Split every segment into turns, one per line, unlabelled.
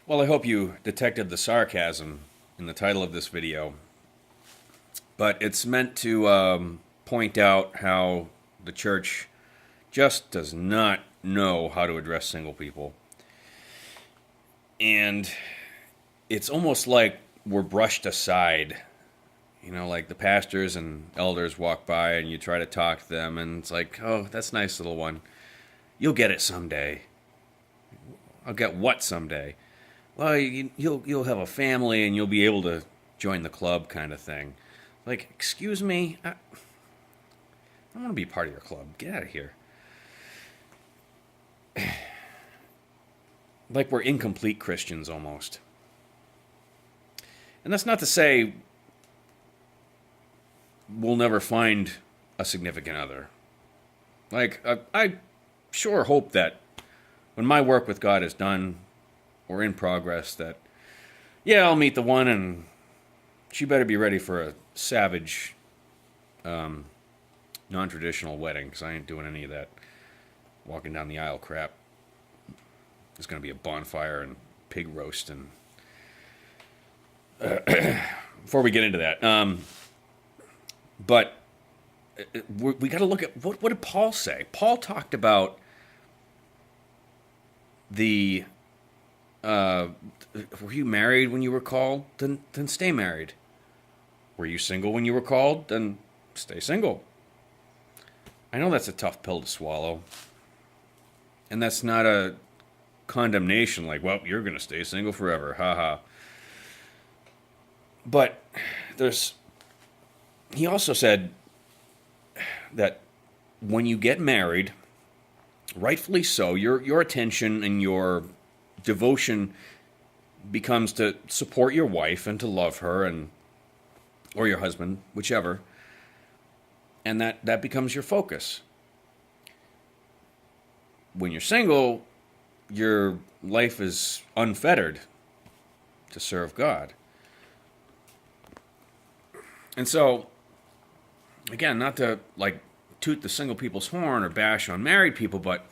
Well, I hope you detected the sarcasm in the title of this video, but it's meant to point out how the church just does not know how to address single people. And it's almost like we're brushed aside. You know, like the pastors and elders walk by and you try to talk to them, and it's like, oh, that's nice, little one. You'll get it someday. I'll get what someday? Well, you'll have a family and you'll be able to join the club, kind of thing. Like, excuse me, I want to be part of your club. Get out of here. Like we're incomplete Christians almost. And that's not to say we'll never find a significant other. Like, I sure hope that when my work with God is done or in progress, that, yeah, I'll meet the one, and she better be ready for a savage, non-traditional wedding, because I ain't doing any of that walking down the aisle crap. There's going to be a bonfire and pig roast. And before we get into that, but we got to look at what did Paul say? Paul talked about the were you married when you were called? Then stay married. Were you single when you were called? Then stay single. I know that's a tough pill to swallow, and that's not a condemnation. Like, well, you're going to stay single forever, haha. But he also said that when you get married, rightfully so, your attention and your devotion becomes to support your wife and to love her, and or your husband, whichever, and that becomes your focus. When you're single, your life is unfettered to serve God. And so, again, not to like toot the single people's horn or bash on married people, but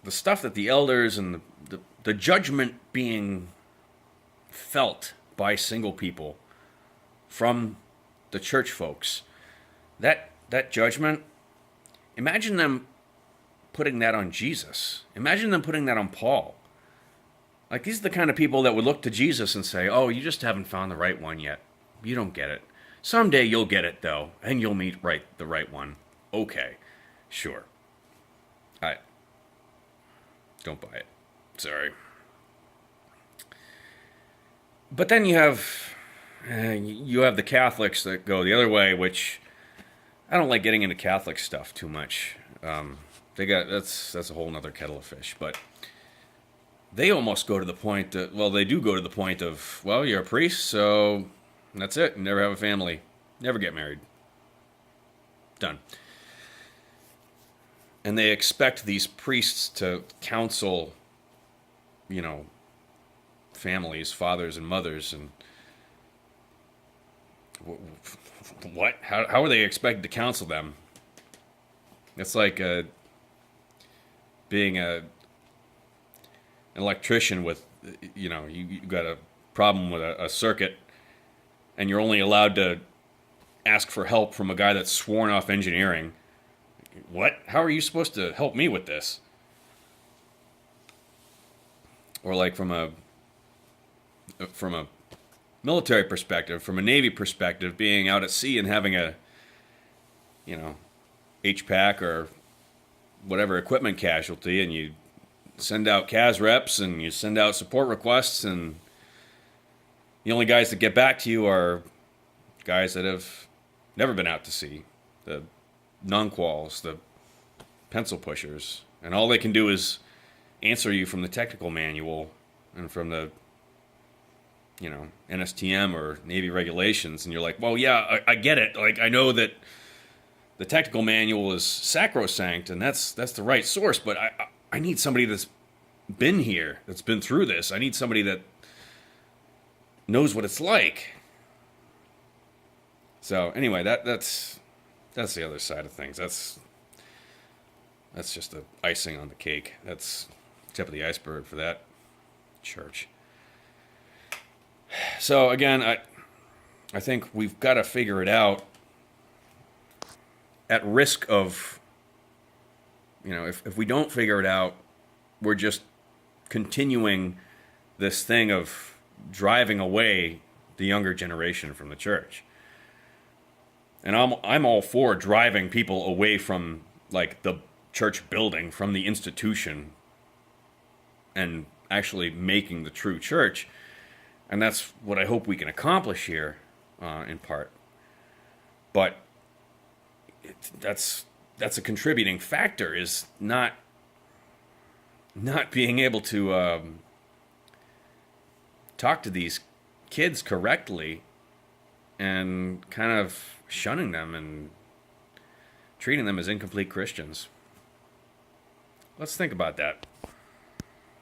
the stuff that the elders and the judgment being felt by single people from the church folks, that judgment, imagine them putting that on Jesus. Imagine them putting that on Paul. Like, these are the kind of people that would look to Jesus and say, oh, you just haven't found the right one yet. You don't get it. Someday you'll get it, though, and you'll meet the right one. Okay, sure. I don't buy it. Sorry. But then you have the Catholics that go the other way, which I don't like getting into Catholic stuff too much. That's a whole nother kettle of fish. But they almost go to the point that, well, they do go to the point of, well, you're a priest, so that's it. You never have a family. Never get married. Done. And they expect these priests to counsel, families, fathers and mothers, and what? How are they expected to counsel them? It's like being an electrician with, you got a problem with a circuit, and you're only allowed to ask for help from a guy that's sworn off engineering. What? How are you supposed to help me with this? Or like from a military perspective, from a Navy perspective, being out at sea and having a, HPAC or whatever equipment casualty, and you send out CAS reps and you send out support requests, and the only guys that get back to you are guys that have never been out to sea, the non-quals, the pencil pushers, and all they can do is answer you from the technical manual and from the NSTM or Navy regulations, and you're like, well, yeah, I get it. Like, I know that the technical manual is sacrosanct and that's the right source, but I need somebody that's been here, that's been through this. I need somebody that knows what it's like. So anyway, that's the other side of things. That's just the icing on the cake. That's tip of the iceberg for that church. So again, I think we've got to figure it out at risk of, if we don't figure it out, we're just continuing this thing of driving away the younger generation from the church. And I'm all for driving people away from like the church building, from the institution, and actually making the true church. And that's what I hope we can accomplish here, in part. But that's a contributing factor, is not being able to talk to these kids correctly, and kind of shunning them and treating them as incomplete Christians. Let's think about that.